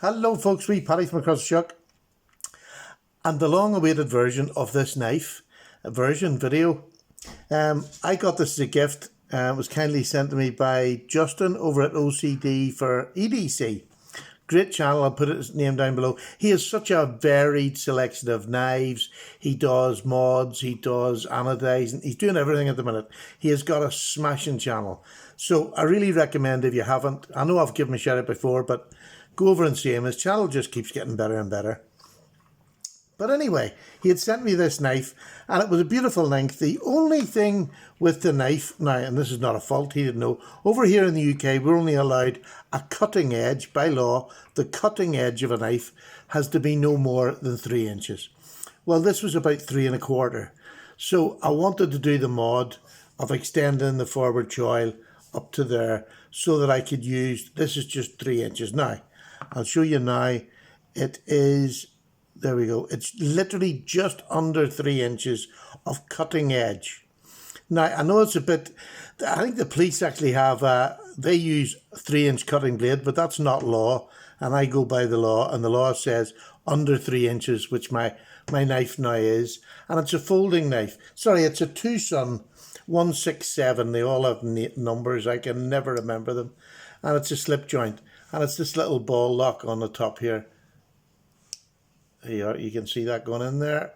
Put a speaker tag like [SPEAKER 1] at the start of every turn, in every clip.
[SPEAKER 1] Hello folks, we Paddy from across the shuck, and the long awaited version of this knife video. I got this as a gift. It was kindly sent to me by Justin over at OCD for EDC. Great channel, I'll put his name down below. He has such a varied selection of knives. He does mods, he does anodizing, he's doing everything at the minute. He has got a smashing channel. So I really recommend, if you haven't, I know I've given a shout out before, but go over and see him. His channel just keeps getting better and better. But anyway, he had sent me this knife, and it was a beautiful length. The only thing with the knife, now, and this is not a fault, he didn't know, over here in the UK, we're only allowed a cutting edge. By law, the cutting edge of a knife has to be no more than 3 inches. Well, this was about 3 1/4. So I wanted to do the mod of extending the forward choil up to there so that I could use, this is just 3 inches. Now, I'll show you now, it is, there we go. It's literally just under 3 inches of cutting edge. Now, I know it's a bit, I think the police actually have, they use 3-inch cutting blade, but that's not law. And I go by the law, and the law says under 3 inches, which my knife now is. And it's a folding knife. Sorry, it's a Twosun 167. They all have numbers. I can never remember them. And it's a slip joint. And it's this little ball lock on the top here. There you are, you can see that going in there.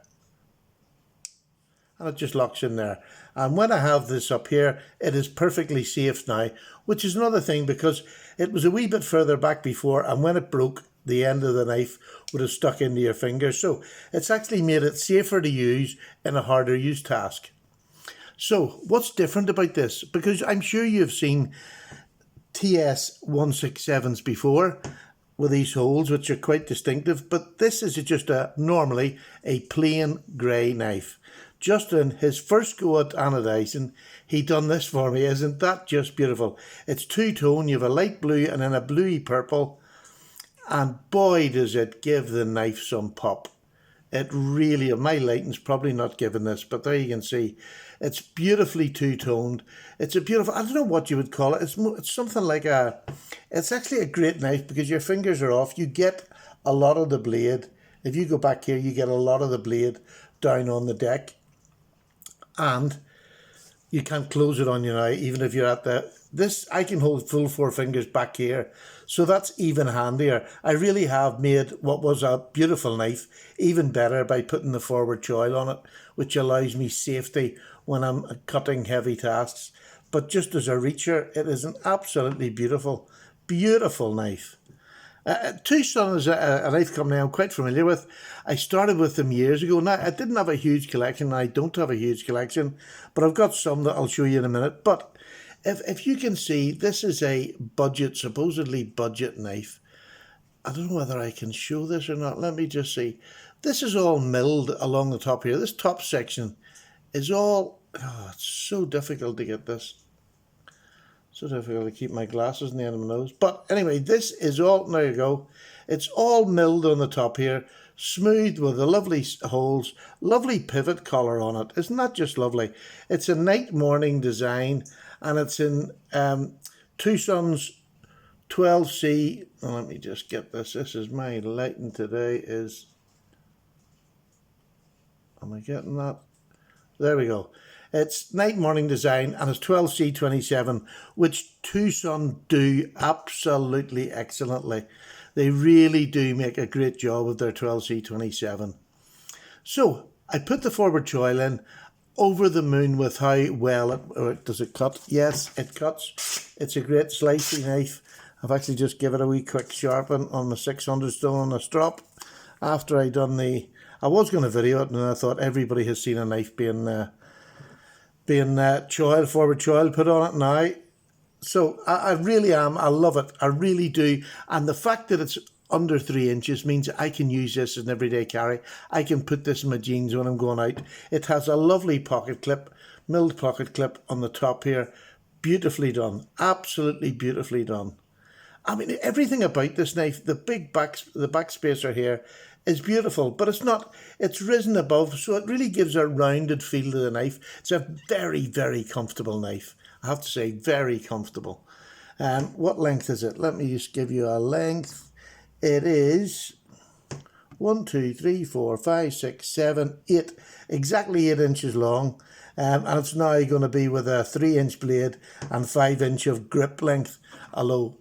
[SPEAKER 1] And it just locks in there. And when I have this up here, it is perfectly safe now, which is another thing, because it was a wee bit further back before, and when it broke, the end of the knife would have stuck into your finger. So it's actually made it safer to use in a harder use task. So what's different about this? Because I'm sure you've seen TS 167s before, with these holes, which are quite distinctive, but this is just normally a plain grey knife. Just in his first go at anodizing, he done this for me. Isn't that just beautiful? It's two-tone, you have a light blue and then a bluey purple, and boy does it give the knife some pop. It really, my lighting's probably not giving this, but there you can see. It's beautifully two-toned. It's a beautiful, I don't know what you would call it. It's something like it's actually a great knife because your fingers are off. You get a lot of the blade. If you go back here, you get a lot of the blade down on the deck. And you can't close it on you now, even if you're at this, I can hold full 4 fingers back here. So that's even handier. I really have made what was a beautiful knife even better by putting the forward choil on it, which allows me safety when I'm cutting heavy tasks. But just as a reacher, it is an absolutely beautiful, beautiful knife. Twosun is a knife company I'm quite familiar with. I started with them years ago. Now, I didn't have a huge collection. I don't have a huge collection, but I've got some that I'll show you in a minute. But if you can see, this is a budget, supposedly budget knife. I don't know whether I can show this or not. Let me just see. This is all milled along the top here. This top section is all, it's so difficult to get this. So difficult to keep my glasses in the end of my nose. But anyway, this is all, there you go. It's all milled on the top here. Smooth with the lovely holes. Lovely pivot collar on it. Isn't that just lovely? It's a night morning design. And it's in Twosun's 12C. Oh, let me just get this. This is my lighting today is... Am I getting that? There we go. It's night morning design and it's 12C27, which Twosun do absolutely excellently. They really do make a great job of their 12C27. So I put the forward choil in, over the moon with how well does it cut. Yes, it cuts. It's a great slicey knife. I've actually just given it a wee quick sharpen on my 600 stone on the strop after I done the... I was going to video it, and I thought everybody has seen a knife being choil, forward choil put on it now. So I really am. I love it. I really do. And the fact that it's under 3 inches means I can use this as an everyday carry. I can put this in my jeans when I'm going out. It has a lovely pocket clip, milled pocket clip on the top here. Beautifully done. Absolutely beautifully done. I mean, everything about this knife, the back spacer here is beautiful, but it's not, it's risen above, so it really gives a rounded feel to the knife. It's a very, very comfortable knife. I have to say, very comfortable. What length is it? Let me just give you a length. It is 1, 2, 3, 4, 5, 6, 7, 8, exactly 8 inches long. And it's now going to be with a 3-inch blade and 5-inch of grip length, although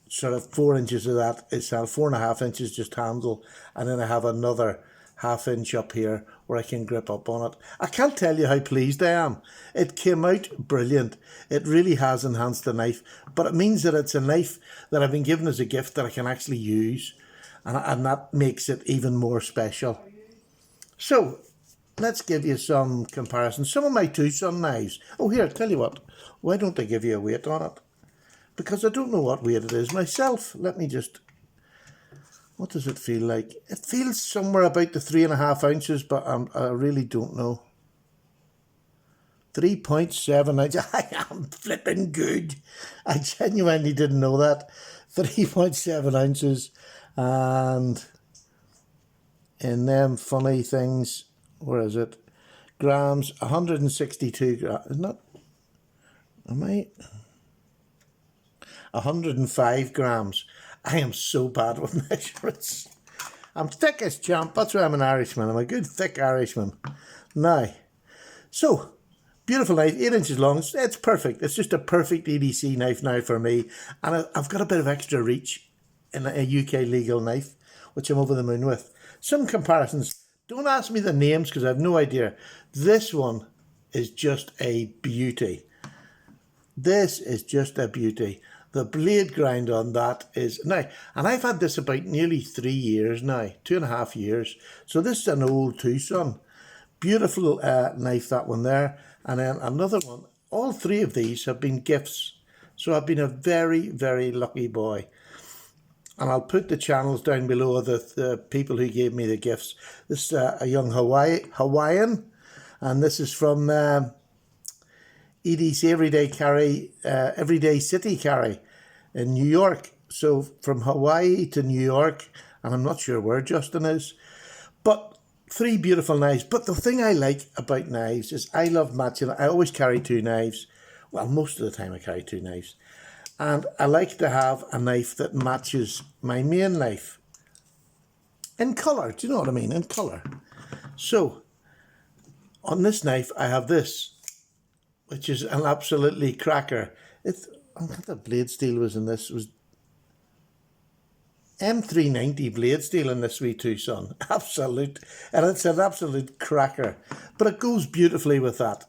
[SPEAKER 1] sort of 4 inches of that is 4.5 inches just handle, and then I have another half-inch up here where I can grip up on it. I can't tell you how pleased I am. It came out brilliant. It really has enhanced the knife, but it means that it's a knife that I've been given as a gift that I can actually use, and that makes it even more special. So let's give you some comparisons. Some of my Twosun knives. Oh, here, tell you what. Why don't I give you a weight on it? Because I don't know what weight it is myself. Let me just... What does it feel like? It feels somewhere about the 3.5 ounces, but I really don't know. 3.7 ounces. I am flipping good. I genuinely didn't know that. 3.7 ounces. And in them funny things, where is it? Grams, 162 grams. Isn't it? Am I? 105 grams. I am so bad with measurements. I'm thick as champ. That's why I'm an Irishman. I'm a good thick Irishman. Now, so, beautiful knife, 8 inches long. It's perfect. It's just a perfect EDC knife now for me. And I've got a bit of extra reach in a UK legal knife, which I'm over the moon with. Some comparisons. Don't ask me the names because I have no idea. This one is just a beauty. This is just a beauty. The blade grind on that is now, and I've had this about nearly 3 years now, 2.5 years. So this is an old Twosun. Beautiful knife, that one there. And then another one. All three of these have been gifts. So I've been a very, very lucky boy. And I'll put the channels down below of the people who gave me the gifts. This is a young Hawaiian. And this is from EDC Everyday City Carry in New York. So from Hawaii to New York, and I'm not sure where Justin is, but 3 beautiful knives. But the thing I like about knives is I love matching. I always carry 2 knives. Well, most of the time I carry 2 knives. And I like to have a knife that matches my main knife in colour. Do you know what I mean? In colour. So on this knife, I have this, which is an absolutely cracker. I think the blade steel was in this. It was M390 blade steel in this wee Twosun. Absolute. And it's an absolute cracker. But it goes beautifully with that.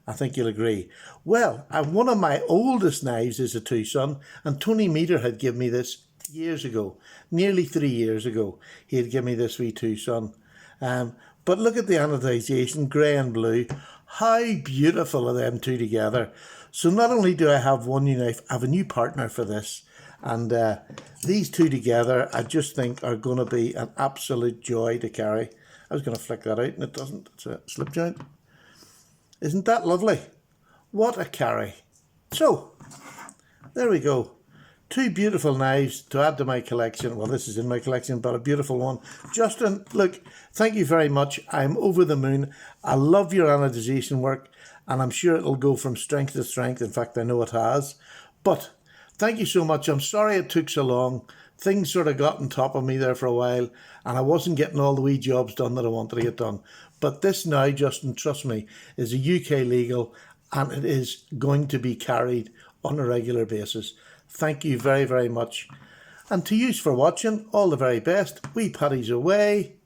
[SPEAKER 1] I think you'll agree. Well, one of my oldest knives is a Twosun, and Tony Meter had given me this years ago. Nearly 3 years ago, he had given me this wee Twosun. But look at the anodization, grey and blue. How beautiful are them two together. So not only do I have one new knife, I have a new partner for this. And these two together, I just think are going to be an absolute joy to carry. I was going to flick that out and it doesn't. It's a slip joint. Isn't that lovely? What a carry. So, there we go. 2 beautiful knives to add to my collection. Well, this is in my collection, but a beautiful one. Justin, look, thank you very much. I'm over the moon. I love your anodization work, and I'm sure it'll go from strength to strength. In fact, I know it has. But thank you so much. I'm sorry it took so long. Things sort of got on top of me there for a while, and I wasn't getting all the wee jobs done that I wanted to get done. But this now, Justin, trust me, is a UK legal, and it is going to be carried on a regular basis. Thank you very, very much. And to you for watching, all the very best. Wee Paddy's away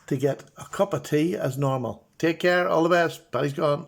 [SPEAKER 1] to get a cup of tea as normal. Take care, all the best. Paddy's gone.